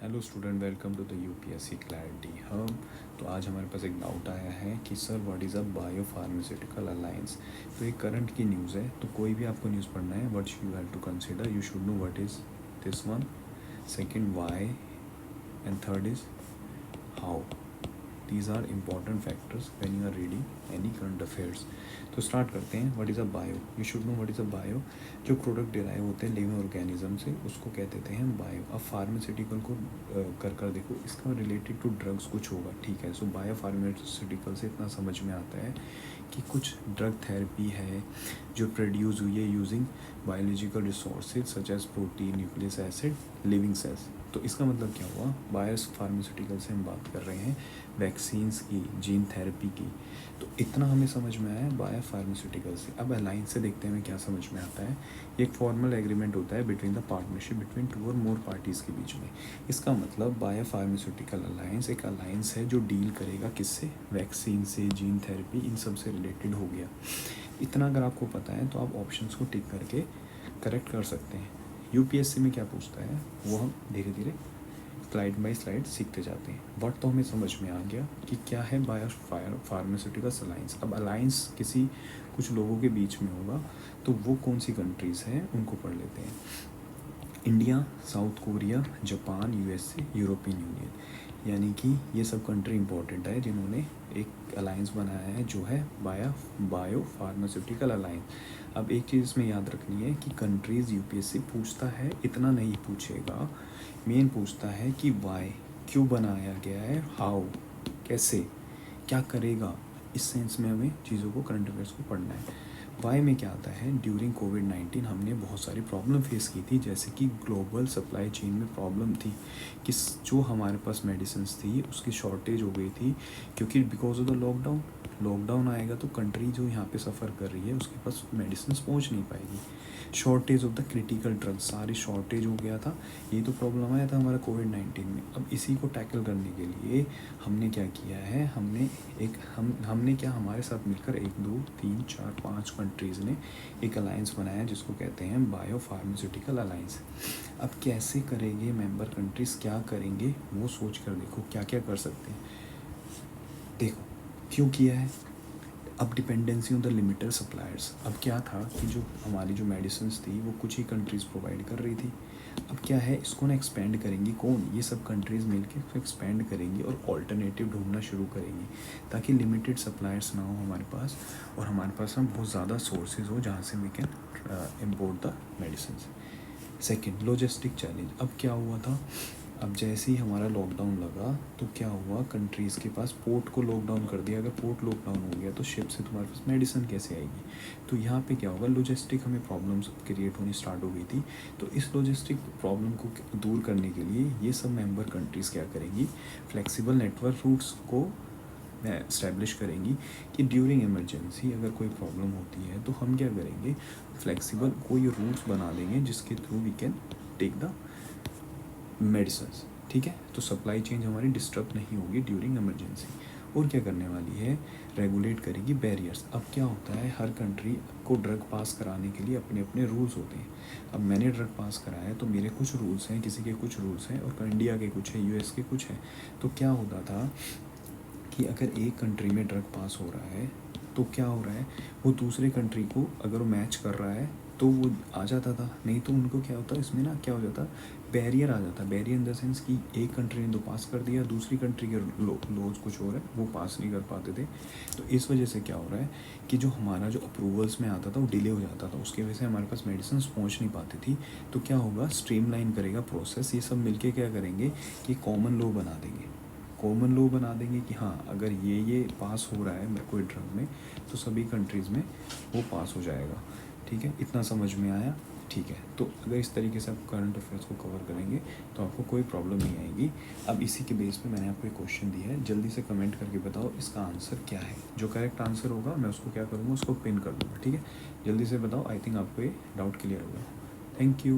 Hello student, welcome to the UPSC clarity हम। तो आज हमारे पास एक डाउट आया है कि sir what is a bio pharmaceutical alliance. तो ये करंट की न्यूज़ है, तो कोई भी आपको न्यूज़ पढ़ना है what you have to consider, you should know what is this one, second why, and third is how. These are important factors when you are reading any current affairs. तो start करते हैं। What is a bio, you should know what is a bio. जो product derive होते हैं living organism से उसको कह देते हैं बायो। अब फार्मास्यूटिकल को कर देखो, इसका रिलेटेड टू ड्रग्स कुछ होगा, ठीक है। सो बायो फार्मास्यूटिकल से इतना समझ में आता है कि कुछ ड्रग थेरेपी है जो प्रोड्यूस हुई है using biological resources such as protein, nucleus acid, living cells. तो इसका मतलब क्या हुआ, बायो फार्मास्यूटिकल से हम बात कर रहे हैं वैक्सीन्स की, जीन थेरेपी की। तो इतना हमें समझ में आया बायो फार्मास्यूटिकल से। अब अलायंस से देखते हैं हमें क्या समझ में आता है। एक फॉर्मल एग्रीमेंट होता है between the partnership between two और मोर पार्टीज़ के बीच में। इसका मतलब बायो फार्मास्यूटिकल अलायंस एक अलायंस है जो डील करेगा किससे, वैक्सीन से, जीन थेरेपी, इन सब से रिलेटेड हो गया। इतना अगर आपको पता है तो आप ऑप्शंस को टिक करके करेक्ट कर सकते हैं। यूपीएससी में क्या पूछता है वो हम धीरे धीरे स्लाइड बाय स्लाइड सीखते जाते हैं। वर्ड तो हमें समझ में आ गया कि क्या है बायो फार्मास्यूटिकल अलायंस। अब अलायंस किसी कुछ लोगों के बीच में होगा, तो वो कौन सी कंट्रीज़ हैं उनको पढ़ लेते हैं। India, south Korea, Japan, USA, European union, यानी कि ये सब कंट्री इंपॉर्टेंट है जिन्होंने एक अलायंस बनाया है जो है बायो फार्मास्यूटिकल अलायंस। अब एक चीज़ इसमें याद रखनी है कि कंट्रीज़ यूपीएससी पूछता है, इतना नहीं पूछेगा। मेन पूछता है कि वाई, क्यों बनाया गया है, हाउ, कैसे, क्या करेगा। इस सेंस में हमें चीज़ों को, करंट अफेयर्स को पढ़ना है। वाई में क्या आता है, ड्यूरिंग कोविड-19 हमने बहुत सारी प्रॉब्लम फेस की थी, जैसे कि ग्लोबल सप्लाई चेन में प्रॉब्लम थी कि जो हमारे पास मेडिसिन्स थी उसकी शॉर्टेज हो गई थी, क्योंकि बिकॉज ऑफ द लॉकडाउन आएगा तो कंट्री जो यहाँ पे सफ़र कर रही है उसके पास मेडिसिन पहुँच नहीं पाएगी। Shortage of the critical drugs, सारी शॉर्टेज हो गया था। ये तो प्रॉब्लम आया था हमारा कोविड-19 में। अब इसी को टैकल करने के लिए हमने क्या किया है, हमने क्या, हमारे साथ मिलकर 1 2 3 4 5 कंट्रीज़ ने एक अलायंस बनाया जिसको कहते हैं बायो फार्मास्यूटिकल अलायंस। अब कैसे करेंगे मेंबर कंट्रीज़, क्या करेंगे वो सोच कर देखो क्या क्या कर सकते हैं। देखो क्यों किया है। अब dependency on the limited suppliers. अब क्या था कि जो हमारी जो मेडिसिन थी वो कुछ ही कंट्रीज़ प्रोवाइड कर रही थी। अब क्या है, इसको ना एक्सपेंड करेंगी कौन, ये सब कंट्रीज़ मिलके इसको एक्सपेंड करेंगी और ऑल्टरनेटिव ढूंढना शुरू करेंगी, ताकि लिमिटेड सप्लायर्स ना हो हमारे पास, और हमारे पास ना बहुत ज़्यादा सोर्सेज हो जहाँ से we can import the medicine. Second, logistic challenge. अब क्या हुआ था, अब जैसे ही हमारा लॉकडाउन लगा तो क्या हुआ, कंट्रीज़ के पास पोर्ट को लॉकडाउन कर दिया। अगर पोर्ट लॉकडाउन हो गया तो शिप से तुम्हारे पास मेडिसिन कैसे आएगी। तो यहाँ पे क्या होगा, लॉजिस्टिक हमें प्रॉब्लम्स क्रिएट होनी स्टार्ट हो गई थी। तो इस लॉजिस्टिक प्रॉब्लम को दूर करने के लिए ये सब मेंबर कंट्रीज़ क्या करेंगी, फ्लेक्सिबल नेटवर्क रूट्स को इस्टेब्लिश करेंगी कि ड्यूरिंग इमरजेंसी अगर कोई प्रॉब्लम होती है तो हम क्या करेंगे, फ्लेक्सिबल कोई रूट्स बना देंगे जिसके through we can take the medicine, ठीक है। तो सप्लाई चेंज हमारी डिस्टर्ब नहीं होगी ड्यूरिंग इमरजेंसी। और क्या करने वाली है, रेगुलेट करेगी बैरियर्स। अब क्या होता है, हर कंट्री को ड्रग पास कराने के लिए अपने अपने रूल्स होते हैं। अब मैंने ड्रग पास कराया है तो मेरे कुछ रूल्स हैं, किसी के कुछ रूल्स हैं, और इंडिया के कुछ हैं, यूएस के कुछ हैं। तो क्या होता था कि अगर एक कंट्री में ड्रग पास हो रहा है तो क्या हो रहा है, वो दूसरे कंट्री को अगर वो मैच कर रहा है तो वो आ जाता था, नहीं तो उनको क्या होता, इसमें ना क्या हो जाता, बैरियर आ जाता। बैरियर इन द सेंस कि एक कंट्री ने तो पास कर दिया, दूसरी कंट्री के लॉज कुछ और है वो पास नहीं कर पाते थे। तो इस वजह से क्या हो रहा है कि जो हमारा जो अप्रूवल्स में आता था वो डिले हो जाता था, उसकी वजह से हमारे पास मेडिसिन पहुंच नहीं पाती थी। तो क्या होगा, स्ट्रीमलाइन करेगा प्रोसेस। ये सब मिलके क्या करेंगे कि कॉमन लॉ बना देंगे। कॉमन लॉ बना देंगे कि हाँ, अगर ये पास हो रहा है कोई ड्रग में तो सभी कंट्रीज़ में वो पास हो जाएगा, ठीक है। इतना समझ में आया, ठीक है। तो अगर इस तरीके से आप करंट अफेयर्स को कवर करेंगे तो आपको कोई प्रॉब्लम नहीं आएगी। अब इसी के बेस पे मैंने आपको एक क्वेश्चन दिया है, जल्दी से कमेंट करके बताओ इसका आंसर क्या है। जो करेक्ट आंसर होगा मैं उसको क्या करूँगा, उसको पिन कर दूँगा, ठीक है। जल्दी से बताओ, आई थिंक आपको ये डाउट क्लियर होगा। Thank you.